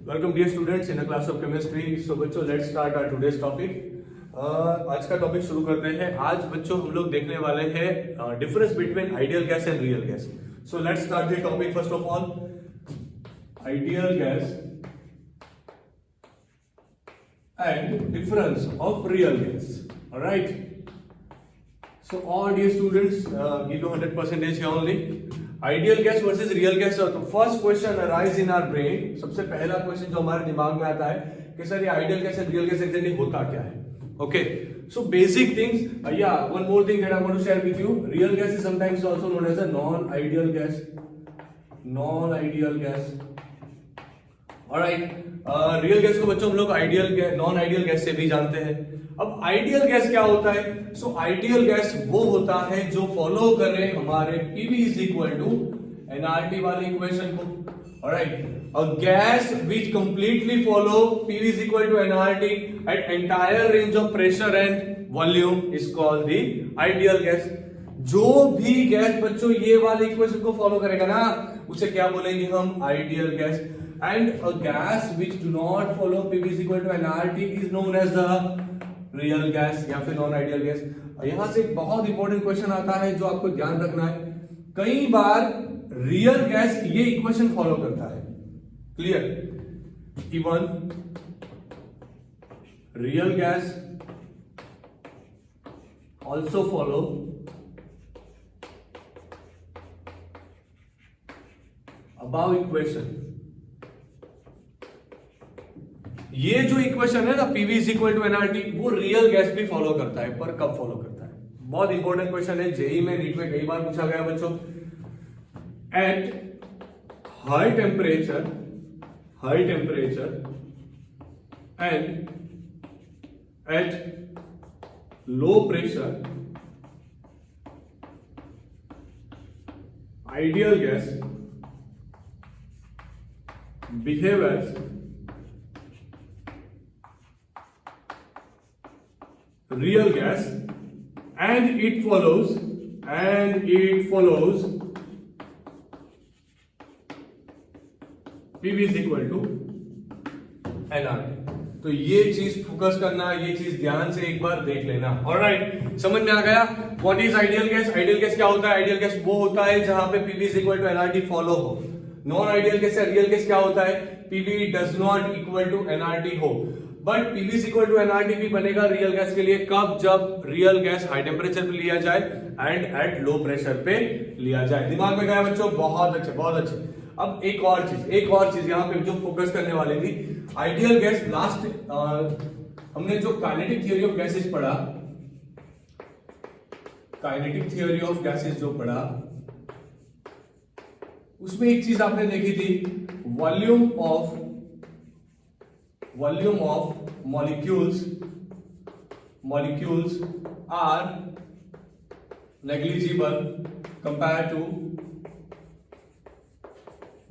Welcome dear students in a class of chemistry. So बच्चों let's start our today's topic. आज का topic शुरू करते हैं. आज बच्चों हम लोग देखने वाले हैं difference between ideal gas and real gas. So let's start the topic. First of all ideal gas and difference of real gas. Alright. So all dear students, give you 100% here only. Ideal gas versus real gas. तो first question arise in our brain. सबसे पहला question जो हमारे दिमाग में आता है कि सर ये ideal gas and real gas actually होता क्या है. Okay, so basic things. या one more thing that I want to share with you. Real gas is sometimes also known as a non ideal gas. Non ideal gas. Alright. Real gas को बच्चों हम लोग ideal gas, non ideal gas से भी जानते हैं. अब ideal gas क्या होता है? सो आइडियल गैस वो होता है जो फॉलो करे हमारे PV is equal to nRT वाले इक्वेशन को. Alright. A gas which completely follow PV is equal to nRT at entire range of pressure and volume is called the ideal gas. जो भी गैस बच्चों ये वाले equation को follow करेगा ना, उसे क्या बोलेंगे हम? Ideal gas. And a gas which do not follow PV is equal to nRT is known as the real gas या फिर नॉन आइडियल गैस. यहां से एक बहुत इंपॉर्टेंट क्वेश्चन आता है जो आपको ध्यान रखना है. कई बार रियल गैस ये इक्वेशन फॉलो करता है. Clear? Even real gas also follow about equation. ये जो इक्वेशन है ना PV is equal to nRT, वो रियल गैस भी फॉलो करता है. पर कब फॉलो करता है? बहुत इंपॉर्टेंट क्वेश्चन है. जेई में, नीट में कई बार पूछा गया बच्चों. At high temperature and at low pressure ideal gas behave as real gas and it follows PV is equal to nRT. तो ये चीज फोकस करना, ये चीज ध्यान से एक बार देख लेना. ऑलराइट. समझ में आ गया what is ideal gas? Ideal gas क्या होता है? आइडियल गैस वो होता है जहां पे PV is equal to nRT follow हो. नॉन आइडियल गैस या रियल गैस क्या होता है? PV does not equal to nRT हो. But PV is equal to nRT भी बनेगा रियल गैस के लिए कब? जब रियल गैस हाई टेम्परेचर पे लिया जाए एंड एट लो प्रेशर पे लिया जाए. दिमाग में गया बच्चों? बहुत अच्छे, बहुत अच्छे. अब एक और चीज यहां पे जो फोकस करने वाली थी, आइडियल गैस. लास्ट हमने जो काइनेटिक थ्योरी ऑफ गैसेस पढ़ा, काइनेटिक थ्योरी ऑफ गैसेस जो पढ़ा, उसमें एक चीज आपने देखी थी, volume of molecules are negligible compared to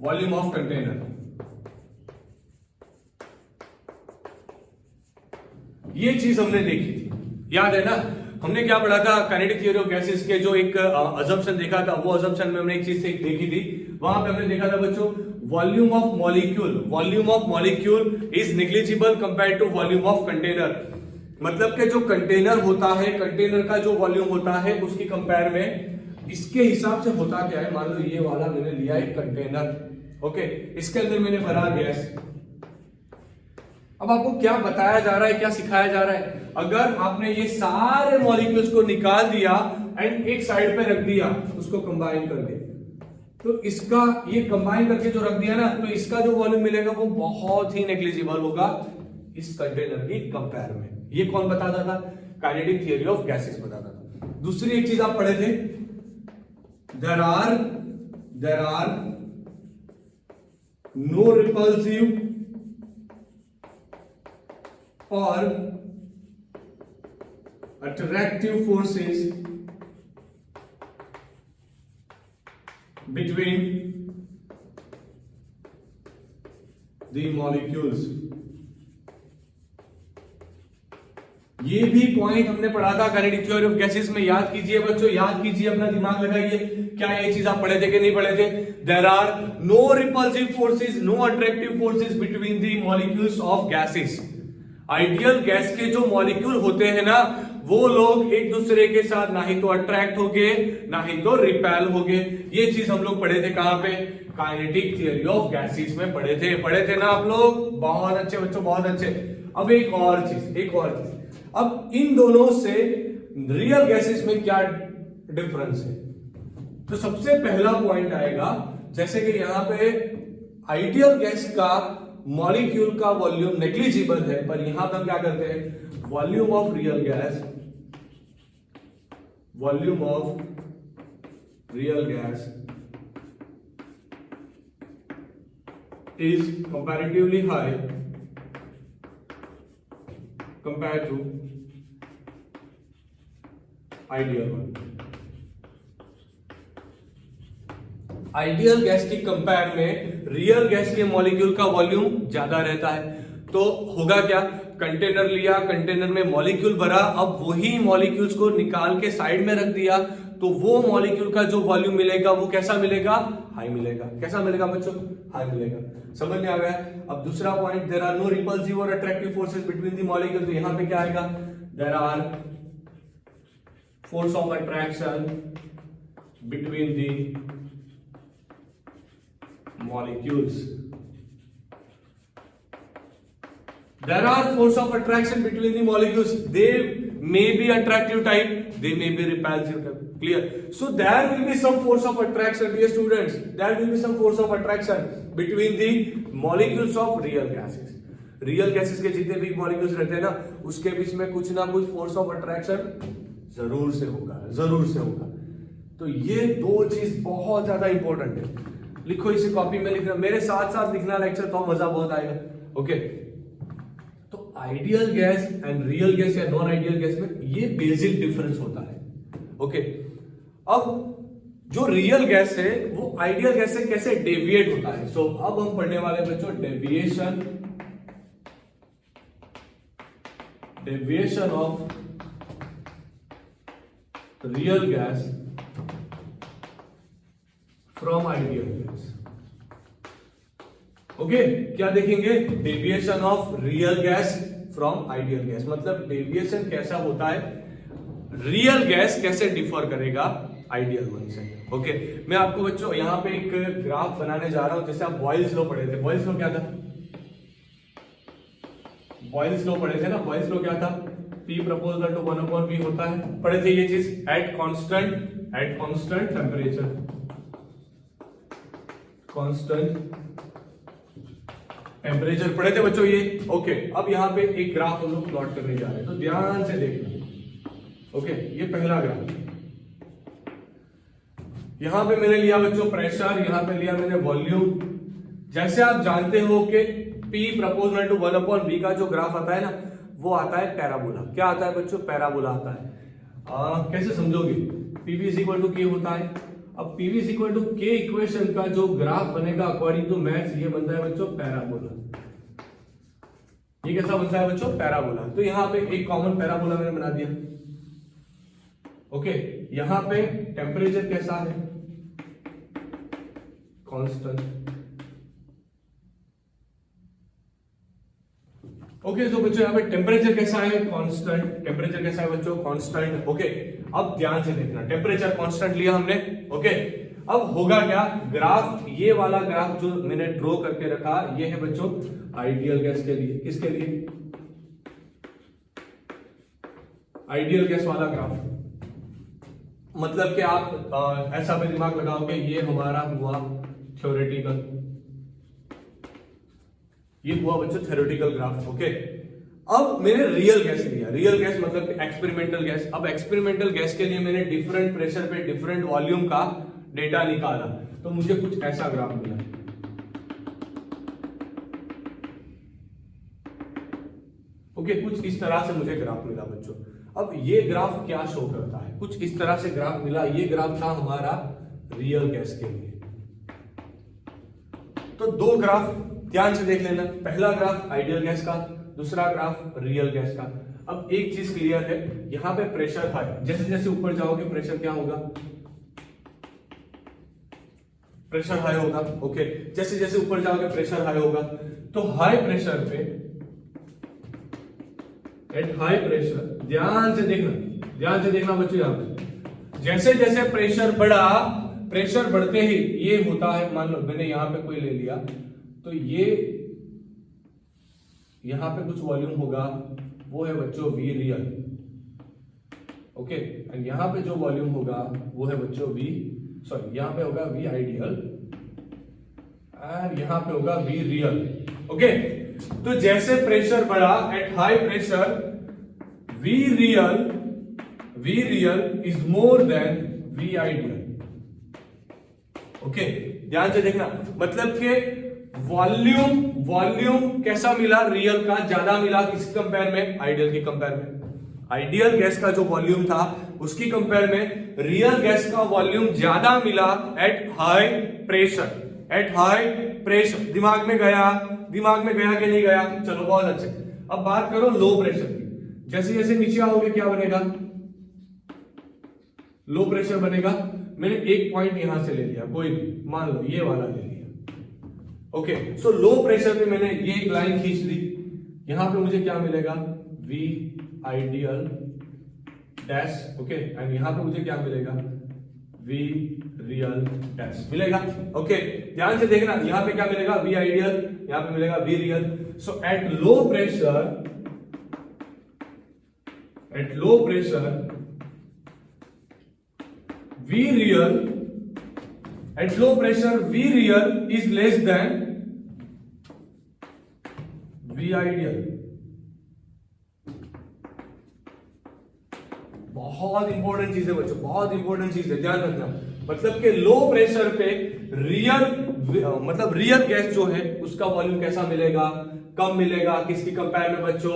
volume of container. ये चीज हमने देखी थी, याद है ना? हमने क्या पढ़ा था? काइनेटिक थ्योरी ऑफ गैसेस के जो एक अजम्पशन देखा था, वो अजम्पशन में हमने एक चीज देखी थी. वहां पे हमने देखा था बच्चों, volume of molecule is negligible compare to volume of container. मतलब कि जो कंटेनर होता है, कंटेनर का जो वॉल्यूम होता है उसकी कंपेयर में इसके हिसाब से होता क्या है? मान लो ये वाला मैंने लिया एक कंटेनर. ओके, इसके अंदर मैंने भरा गैस. अब आपको क्या बताया जा रहा है, क्या सिखाया जा रहा है? अगर आपने ये सारे मॉलिक्यूल्स को निकाल दिया एंड एक साइड पे रख दिया, उसको कंबाइन करके, तो इसका ये कंबाइन करके जो रख दिया ना, तो इसका जो वॉल्यूम मिलेगा वो बहुत ही नेग्लिजिबल होगा इस कंटेनर की कंपेयर में. ये कौन बताता था? काइनेटिक थ्योरी ऑफ गैसेस बताता था. दूसरी एक चीज आप पढ़े थे, देयर आर नो रिपल्सिव और attractive forces between the molecules. ये भी पॉइंट हमने पढ़ा था काइनेटिक थ्योरी ऑफ गैसेस में, याद कीजिए बच्चों, याद कीजिए, अपना दिमाग लगाइए। क्या ये चीज आप पढ़े थे कि नहीं पढ़े थे? There are no repulsive forces, no attractive forces between the molecules of gases. Ideal gas के जो मॉलिक्यूल होते हैं ना, वो लोग एक दूसरे के साथ ना ही तो अट्रैक्ट होंगे ना ही तो रिपेल होंगे। ये चीज हम लोग पढ़े थे कहां पे? काइनेटिक थ्योरी ऑफ गैसेस में पढ़े थे ना आप लोग। बहुत अच्छे बच्चों, बहुत अच्छे। अब एक और चीज, अब इन दोनों से रियल गैसेस में क्या डिफरेंस है? तो सबसे पहला पॉइंट आएगा, जैसे कि यहां पे आइडियल गैस का मॉलिक्यूल का वॉल्यूम नेग्लिजिबल है, पर यहां पर क्या करते हैं? Volume of real gas is comparatively high compared to ideal one. Ideal gas की कंपेयर में रियल गैस के मॉलिक्यूल का वॉल्यूम ज्यादा रहता है। तो होगा क्या? कंटेनर लिया, कंटेनर में मॉलिक्यूल भरा, अब वही मॉलिक्यूल्स को निकाल के साइड में रख दिया, तो वो मॉलिक्यूल का जो वॉल्यूम मिलेगा वो कैसा मिलेगा? हाई मिलेगा। कैसा मिलेगा बच्चों? हाई मिलेगा। समझ में आ गया? अब दूसरा point, there are no repulsive और attractive forces between the molecule. तो यहां पे क्या आएगा? There are force of attraction between the molecules. There are force of attraction between the molecules. They may be attractive type, they may be repulsive type. Clear? So there will be some force of attraction, dear students. There will be some force of attraction between the molecules of real gases. Real gases के जितने भी molecules रहते हैं ना, उसके बीच में कुछ ना कुछ force of attraction जरूर से होगा। तो ये दो चीज बहुत ज्यादा इंपॉर्टेंट है। लिखो इसे कॉपी में लिखना, मेरे साथ साथ लिखना लेक्चर, तो मजा बहुत आएगा। Okay, ideal gas and real gas या नॉन आइडियल गैस में ये बेसिक डिफरेंस होता है। ओके, अब जो रियल गैस है वो आइडियल गैस से कैसे डेविएट होता है। सो अब हम पढ़ने वाले बच्चों deviation of real gas from ideal gas. Okay, क्या देखेंगे? Deviation of real gas from ideal gas, मतलब डेविएशन कैसा होता है, रियल गैस कैसे डिफर करेगा आइडियल वन से। ओके, मैं आपको बच्चों यहां पे एक ग्राफ बनाने जा रहा हूं। जैसे आप बॉयल्स लॉ पढ़े थे, बॉयल्स लॉ क्या था? बॉयल्स लॉ पढ़े थे ना। बॉयल्स लॉ क्या था? P प्रोपोर्शनल टू 1/V होता है। पढ़े थे ये चीज at constant temperature, constant temperature पढ़े थे बच्चों ये। ओके, अब यहां पे एक ग्राफ हम लोग प्लॉट करने जा रहे हैं, तो ध्यान से देखना। ओके, ये पहला ग्राफ, यहां पे मैंने लिया बच्चों प्रेशर, यहां पे लिया मैंने वॉल्यूम। जैसे आप जानते हो कि P प्रोपोर्शनल टू 1/V का जो ग्राफ आता है ना, वो आता है पैराबोला। क्या आता है बच्चों? पैराबोला आता है। कैसे समझोगे? PV इक्वल टू K होता है। अब PV equal to K equation का जो ग्राफ बनेगा अकॉर्डिंग टू मैथ्स, ये बनता है बच्चों पैराबोला। ये कैसा बनता है बच्चों? पैराबोला। तो यहां पे एक कॉमन पैराबोला मैंने बना दिया। ओके, यहां पे टेम्परेचर कैसा है? कांस्टेंट। ओके, तो बच्चों यहां पे टेम्परेचर कैसा है? कांस्टेंट। टेम्परेचर कैसा है बच्चों? कांस्टेंट। ओके, अब ध्यान से देखना, टेम्परेचर कांस्टेंट लिया हमने। ओके, अब होगा क्या? ग्राफ, ये वाला ग्राफ जो मैंने ड्रॉ करके रखा, ये है बच्चों आइडियल गैस के लिए। किसके लिए? आइडियल गैस वाला ग्राफ। मतलब कि आप ऐसा भी दिमाग लगाओगे, ये हमारा हुआ थ्योरेटिकल, ये हुआ बच्चों थ्योरेटिकल ग्राफ। ओके, अब मैंने रियल गैस लिया। रियल गैस मतलब एक्सपेरिमेंटल गैस। अब एक्सपेरिमेंटल गैस के लिए मैंने डिफरेंट प्रेशर पे डिफरेंट वॉल्यूम का डेटा निकाला, तो मुझे कुछ ऐसा ग्राफ मिला। ओके, कुछ इस तरह से मुझे ग्राफ मिला बच्चों। अब ये ग्राफ क्या शो करता है? कुछ इस तरह से ग्राफ मिला। ये ग्राफ था हमारा रियल गैस के लिए। तो दो ग्राफ ध्यान से देख लेना। पहला ग्राफ आइडियल गैस का, दूसरा ग्राफ रियल गैस का। अब एक चीज क्लियर है, यहां पे प्रेशर हाई, जैसे जैसे ऊपर जाओगे प्रेशर क्या होगा, प्रेशर हाई होगा। ओके, जैसे जैसे ऊपर जाओगे प्रेशर हाई होगा। तो हाई प्रेशर पे, एट हाई प्रेशर, ध्यान से देखना बच्चों, यहां पे जैसे जैसे प्रेशर बढ़ा, प्रेशर बढ़ते ही ये होता है, मान लो मैंने यहां पे कोई ले लिया, तो ये यहां पे कुछ वॉल्यूम होगा, वो है बच्चों वी रियल। ओके, एंड यहां पे जो वॉल्यूम होगा वो है बच्चों वी, सॉरी यहां पे होगा वी आइडियल, और यहां पे होगा वी रियल। ओके, तो जैसे प्रेशर बढ़ा, at high pressure V real is more than V ideal. Okay, ध्यान से देखना, मतलब कि वॉल्यूम कैसा मिला, रियल का ज्यादा मिला, किसके कंपेयर में, आइडियल के कंपेयर में। आइडियल गैस का जो वॉल्यूम था उसकी कंपेयर में रियल गैस का वॉल्यूम ज्यादा मिला eight high pressure. Eight high pressure दिमाग में गया कि नहीं गया, चलो बहुत अच्छे। अब बात करो लो प्रेशर की, जैसे जैसे नीचे आओगे क्या बनेगा, लो प्रेशर बनेगा। मैंने एक पॉइंट यहां से ले लिया, कोई भी मान लो ये वाला ले लिया। ओके, सो लो प्रेशर पे मैंने ये एक लाइन खींच दी, यहां पे मुझे क्या मिलेगा, V ideal dash. Okay, and यहां पे मुझे क्या मिलेगा, वी रियल डैश मिलेगा। ओके, ध्यान से देखना, यहां पे क्या मिलेगा, वी आइडियल, यहां पे मिलेगा V real. So eight low pressure V real, at low pressure V real is less than V ideal। बहुत इंपॉर्टेंट चीज है बच्चों, बहुत इंपॉर्टेंट चीज है, ध्यान रखना। मतलब कि लो प्रेशर पे रियल गैस जो है उसका वॉल्यूम कैसा मिलेगा, कम मिलेगा, किसकी कंपेयर में बच्चों,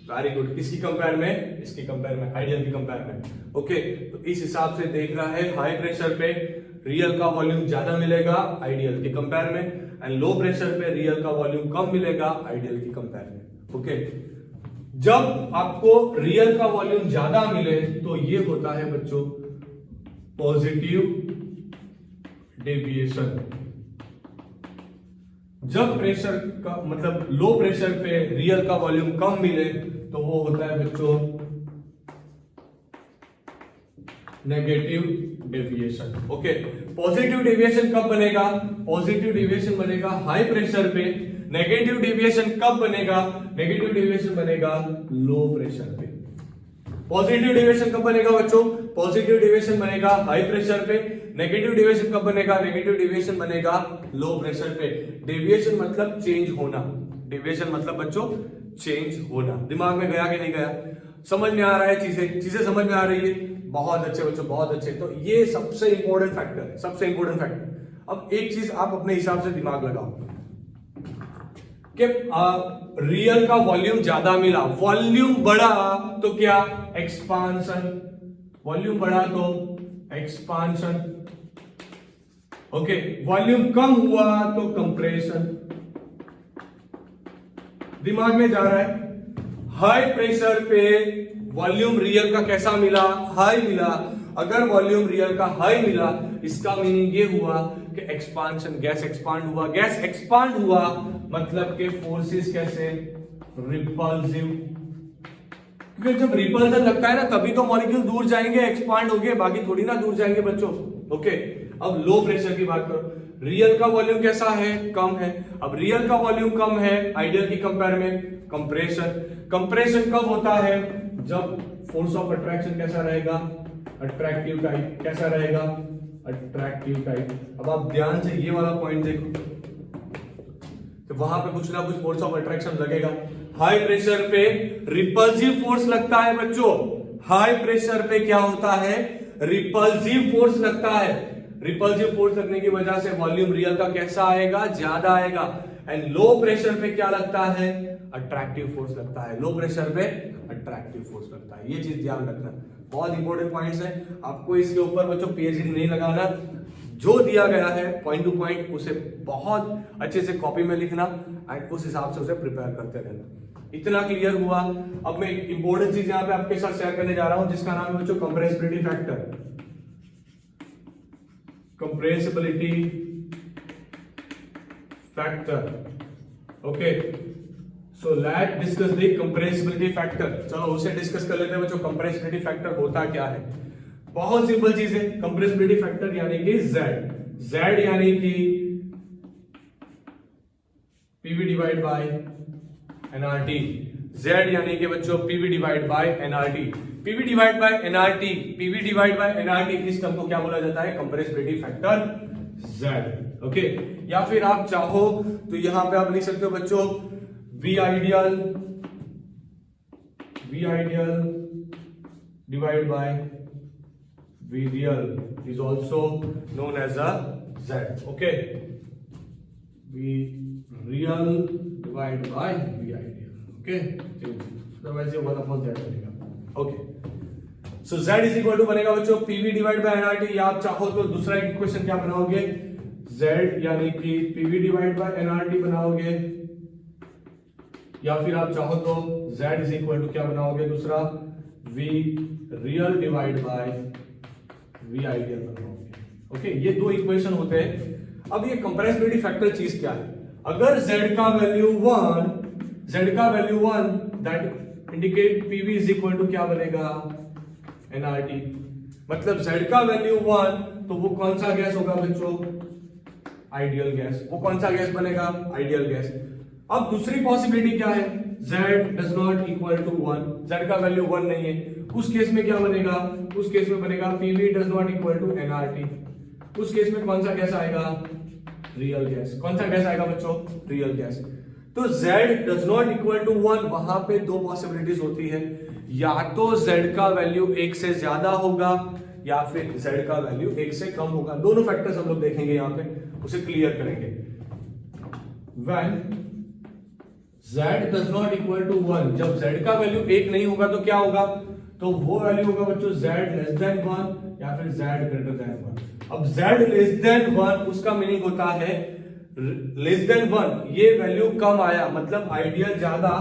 वेरी गुड, किसकी कंपेयर में, इसकी कंपेयर में, आइडियल की कंपेयर में। ओके, तो इस हिसाब से देख रहा है, हाई प्रेशर पे रियल का वॉल्यूम ज्यादा मिलेगा आइडियल के कंपेयर में, एंड लो प्रेशर पे रियल का वॉल्यूम कम मिलेगा आइडियल की कंपेयर में। ओके, जब आपको रियल का वॉल्यूम ज्यादा मिले तो ये होता है बच्चों पॉजिटिव डेविएशन। जब प्रेशर का मतलब लो प्रेशर पे रियल का वॉल्यूम कम मिले तो वो होता है बच्चों negative deviation. Okay, positive deviation कब बनेगा, पॉजिटिव डेविएशन बनेगा हाई प्रेशर पे। नेगेटिव डेविएशन कब बनेगा, नेगेटिव डेविएशन बनेगा लो प्रेशर पे। पॉजिटिव डेविएशन कब बनेगा बच्चों, पॉजिटिव डेविएशन बनेगा हाई प्रेशर पे। नेगेटिव डेविएशन कब बनेगा, नेगेटिव डेविएशन बनेगा लो प्रेशर पे। डेविएशन मतलब चेंज होना, डेविएशन मतलब बच्चों चेंज होना। दिमाग में गया कि नहीं गया, समझ में आ रहा है, चीजें समझ में आ रही है, बहुत अच्छे बच्चों, बहुत अच्छे। तो ये सबसे इंपॉर्टेंट फैक्टर है, सबसे इंपॉर्टेंट फैक्टर। अब एक चीज आप अपने हिसाब से दिमाग लगाओ कि रियल का वॉल्यूम ज्यादा मिला, वॉल्यूम बढ़ा तो क्या, एक्सपांशन, वॉल्यूम बढ़ा तो एक्सपांशन। ओके, वॉल्यूम कम हुआ तो कंप्रेशन। दिमाग में जा रहा है, हाई प्रेशर पे वॉल्यूम रियल का कैसा मिला, हाई मिला। अगर वॉल्यूम रियल का हाई मिला, इसका मीनिंग ये हुआ कि एक्सपांशन, गैस एक्सपांड हुआ। गैस एक्सपांड हुआ मतलब के फोर्सेस कैसे, रिपल्सिव। क्योंकि जब रिपल्सन लगता है ना तभी तो मॉलिक्यूल दूर जाएंगे, एक्सपांड होंगे, बाकी थोड़ी ना दूर जाएंगे बच्चों। ओके, अब लो प्रेशर की बात करो, रियल का वॉल्यूम कैसा है, कम है। अब रियल का वॉल्यूम कम है आइडियल की कंपेयर में, कंप्रेशन। कंप्रेशन कब होता है, जब फोर्स ऑफ अट्रैक्शन कैसा रहेगा, अट्रैक्टिव टाइप। कैसा रहेगा, अट्रैक्टिव टाइप। अब आप ध्यान से ये वाला पॉइंट देखो, तो वहां पे कुछ ना कुछ फोर्स ऑफ अट्रैक्शन लगेगा। हाई प्रेशर पे रिपल्सिव फोर्स लगता है बच्चों, हाई प्रेशर पे क्या होता है, रिपल्सिव फोर्स लगता है। रिपल्सिव फोर्स लगने की वजह से वॉल्यूम रियल का कैसा आएगा, ज्यादा आएगा। एंड लो प्रेशर पे क्या लगता है, अट्रैक्टिव फोर्स लगता है। लो प्रेशर पे अट्रैक्टिव फोर्स लगता है। ये चीज ध्यान रखना, बहुत इंपॉर्टेंट पॉइंट्स है। आपको इसके ऊपर बच्चों पीएचडी नहीं लगाना, जो दिया गया है पॉइंट टू पॉइंट उसे बहुत अच्छे से कॉपी में लिखना एंड उस हिसाब से उसे प्रिपेयर करते रहना। इतना क्लियर हुआ। अब मैं इंपॉर्टेंट चीज यहां पे आपके साथ शेयर करने जा रहा हूं जिसका नाम है बच्चों compressibility factor. Compressibility factor, okay. So let discuss the compressibility factor. चलो उसे डिस्कस कर लेते हैं बच्चों। कंप्रेसिबिलिटी फैक्टर होता क्या है? बहुत सिंपल चीज है। कंप्रेसिबिलिटी फैक्टर यानी कि Z यानी कि PV divide by NRT। Z यानी कि बच्चों PV divide by NRT। PV divide by NRT, PV divide by NRT, इस टर्म को क्या बोला जाता है? Compressibility factor Z, okay. या फिर आप चाहो तो यहां पे आप लिख सकते हो बच्चों V ideal divide by V real is also known as a Z, okay. V real divided by V ideal, okay. otherwise ये 1/Z बनेगा, okay. So Z is equal to बनेगा बच्चों PV डिवाइड बाय NRT। या आप चाहो तो दूसरा equation क्या बनाओगे? Z यानी कि PV डिवाइड बाय NRT बनाओगे, या फिर आप चाहो तो Z is equal to क्या बनाओगे? दूसरा V real divide by V ideal बनाओगे, ओके। ये दो इक्वेशन होते हैं। अब ये कंप्रेसिबिलिटी फैक्टर चीज क्या है? अगर Z का value 1 that indicate PV is equal to क्या बनेगा? NRT। मतलब Z का वैल्यू 1 तो वो कौन सा गैस होगा बच्चों? Ideal gas. वो कौन सा गैस बनेगा? Ideal gas. अब दूसरी पॉसिबिलिटी क्या है? Z does not equal to 1, Z का वैल्यू 1 नहीं है। उस केस में क्या बनेगा? उस केस में बनेगा PV does not equal to NRT। उस केस में कौन सा गैस आएगा? Real gas. कौन सा गैस आएगा बच्चों? Real gas. तो Z does not equal to 1, वहां पे दो पॉसिबिलिटीज होती है। या तो Z का वैल्यू 1 से ज्यादा होगा या फिर Z का वैल्यू 1 से कम होगा। दोनों फैक्टर्स हम लोग देखेंगे यहां पे, उसे क्लियर करेंगे। When Z does not equal to 1, जब Z का वैल्यू 1 नहीं होगा तो क्या होगा? तो वो वैल्यू होगा बच्चों Z लेस देन 1 या फिर Z ग्रेटर देन 1। अब Z लेस देन 1 उसका मीनिंग होता है लेस देन 1, ये वैल्यू कम आया मतलब आइडियल ज्यादा,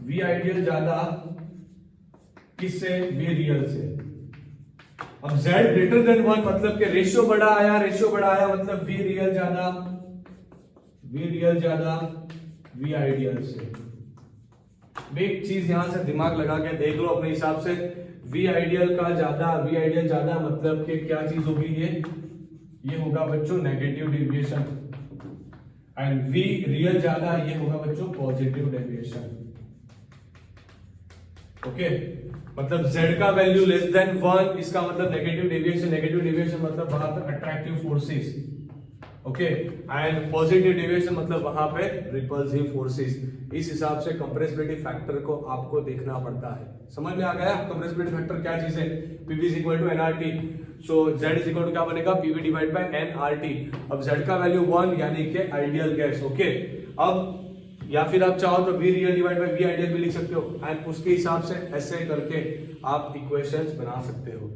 V आइडियल ज्यादा किससे? V रियल से। अब Z ग्रेटर देन 1 मतलब कि रेशियो बड़ा आया मतलब V रियल ज्यादा V आइडियल से। एक चीज यहां से दिमाग लगा के देख लो अपने हिसाब से। V आइडियल ज्यादा मतलब कि क्या चीज होगी? ये होगा बच्चों negative deviation. And V real ज्यादा, ये होगा बच्चों पॉजिटिव डेविएशन, ओके। मतलब Z का वैल्यू लेस देन 1, इसका मतलब नेगेटिव डेविएशन मतलब वहां पर attractive forces, okay. And positive deviation मतलब वहां पे रिपल्सिव फोर्सेस। इस हिसाब से कंप्रेसिबिलिटी फैक्टर को आपको देखना पड़ता है। समझ में आ गया? कंप्रेसिबिलिटी फैक्टर क्या चीज है? PV is equal to NRT। So Z is equal to क्या बनेगा? PV divide by NRT। अब Z का वैल्यू 1 यानी कि आइडियल गैस, ओके। अब या फिर आप चाहो तो V real divide by V ideal भी लिख सकते हो, एंड उसके हिसाब से ऐसे करके आप इक्वेशंस बना सकते हो।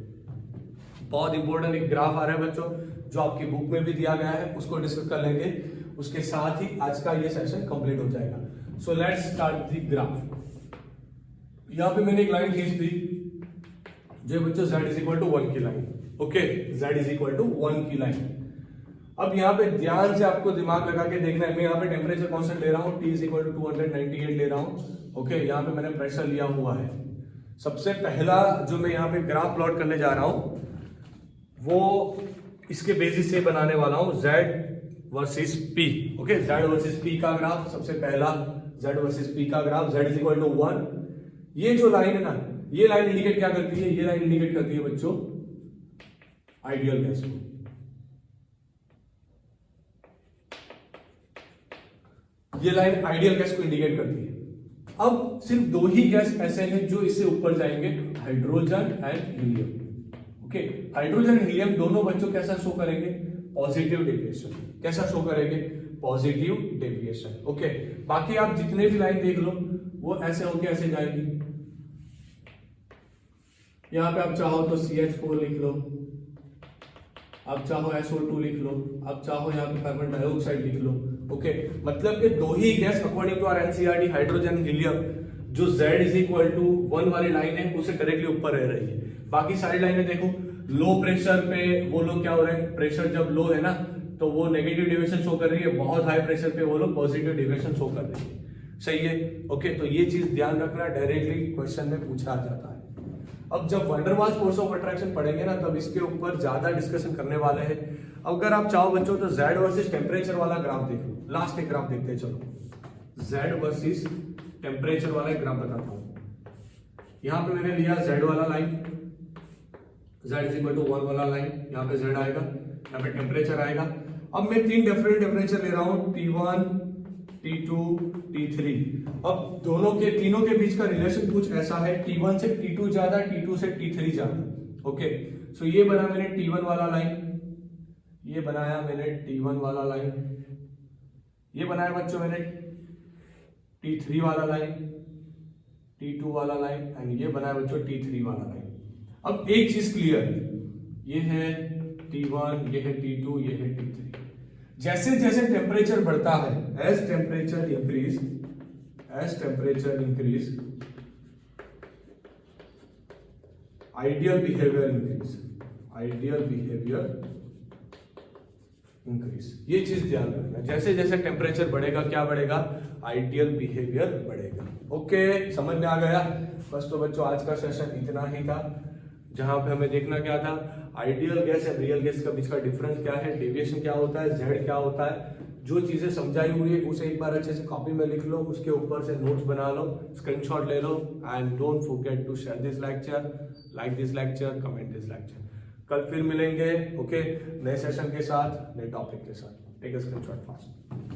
बहुत इंपॉर्टेंट एक ग्राफ आ रहा है बच्चों जो आपकी बुक में भी दिया गया है, उसको डिस्कस कर लेंगे। उसके साथ ही आज का ये सेशन कंप्लीट हो जाएगा। So let's start the graph. यहां पे मैंने एक लाइन खींच दी जो बच्चों Z इज इक्वल टू 1 की line, okay. Z is equal to 1 की लाइन। अब यहाँ पे ध्यान से आपको दिमाग लगा के देखना है। मैं यहाँ पे टेम्परेचर कांस्टेंट ले रहा हूँ, T इज इक्वल टू 298 ले रहा हूँ, ओके। यहाँ पे मैंने प्रेशर लिया हुआ है। सबसे पहला जो मैं यहाँ पे ग्राफ प्लॉट करने जा रहा हूँ वो इसके बेसिस से बनाने वाला हूं Z versus P, okay. Z versus P का ग्राफ, सबसे पहला Z वर्सेस P का graph. Z is equal to 1। ये जो लाइन है ना, ये लाइन इंडिकेट क्या करती है? ये लाइन इंडिकेट करती है बच्चों आइडियल गैस को। ये लाइन आइडियल गैस को इंडिकेट करती है। अब सिर्फ दो ही गैस ऐसे हैं जो इससे ऊपर जाएंगे, hydrogen and helium, okay. Hydrogen helium दोनों बच्चों कैसा शो करेंगे? Positive deviation. कैसा शो करेंगे? Positive deviation, okay. बाकी आप जितने भी लाइन देख लो वो ऐसे होके ऐसे जाएगी। यहां पे आप चाहो तो CH4 लिख लो, आप चाहो SO2 लिख लो, आप चाहो यहाँ पे कार्बन डाइऑक्साइड लिख लो, ओके मतलब कि दो ही gas according to our NCERT, hydrogen, helium, जो Z इज इक्वल टू 1 वाली लाइन है उसे डायरेक्टली ऊपर रह रही है। बाकी सारी लाइनें देखो लो प्रेशर पे वो लोग क्या हो रहे हैं, प्रेशर जब लो है ना तो वो नेगेटिव डेविएशन शो कर रही है, बहुत हाई प्रेशर पे वो लोग पॉजिटिव डेविएशन शो कर रही है। सही है, ओके तो ये चीज ध्यान रखना, डायरेक्टली क्वेश्चन में पूछा जाता है। अब जब van der Waals force of attraction पढ़ेंगे ना तब इसके ऊपर ज्यादा डिस्कशन करने वाले हैं। अगर आप चाहो बच्चों तो Z वर्सेस टेम्परेचर वाला ग्राफ देख लो, लास्ट एक ग्राफ देखते हैं। चलो Z वर्सेस टेम्परेचर वाला एक ग्राफ बताता हूं। यहां पे मैंने लिया Z वाला line, Z is equal to 1 वाला लाइन, यहाँ पे Z आएगा, यहाँ पे टेम्परेचर आएगा। अब मैं 3 डिफरेंट टेम्परेचर ले रहा हूं, T1, T2, T3। अब तीनों के बीच का रिलेशन कुछ ऐसा है, T1 से T2 ज्यादा, T2 से T3 ज्यादा। ओके सो ये बना मैंने T1 वाला लाइन, ये बनाया मैंने T1 वाला लाइन, ये बनाया बच्चों मैंने T3 वाला लाइन, T2 वाला लाइन एंड ये बनाया बच्चों T3 वाला लाइन। अब एक चीज क्लियर है, ये है T1, ये है T2, ये है T3। जैसे जैसे टेम्परेचर बढ़ता है, as temperature increase, ideal behaviour increase. ये चीज ध्यान रखना, जैसे जैसे टेम्परेचर बढ़ेगा क्या बढ़ेगा, आइडियल बिहेवियर बढ़ेगा। ओके समझ में आ गया। बस तो बच्चों आज का सेशन इतना ही था, जहां पे हमें देखना क्या था, आइडियल गैस और रियल गैस का बीच का डिफरेंस क्या है, डेविएशन क्या होता है, Z क्या होता है। जो चीजें समझाई हुई है उसे एक बार अच्छे से कॉपी में लिख लो, उसके ऊपर से नोट्स बना लो, स्क्रीनशॉट ले लो and don't forget to share this lecture, like this lecture, comment this lecture. कल फिर मिलेंगे ओके नए सेशन के साथ, नए टॉपिक के साथ। Take a screenshot fast.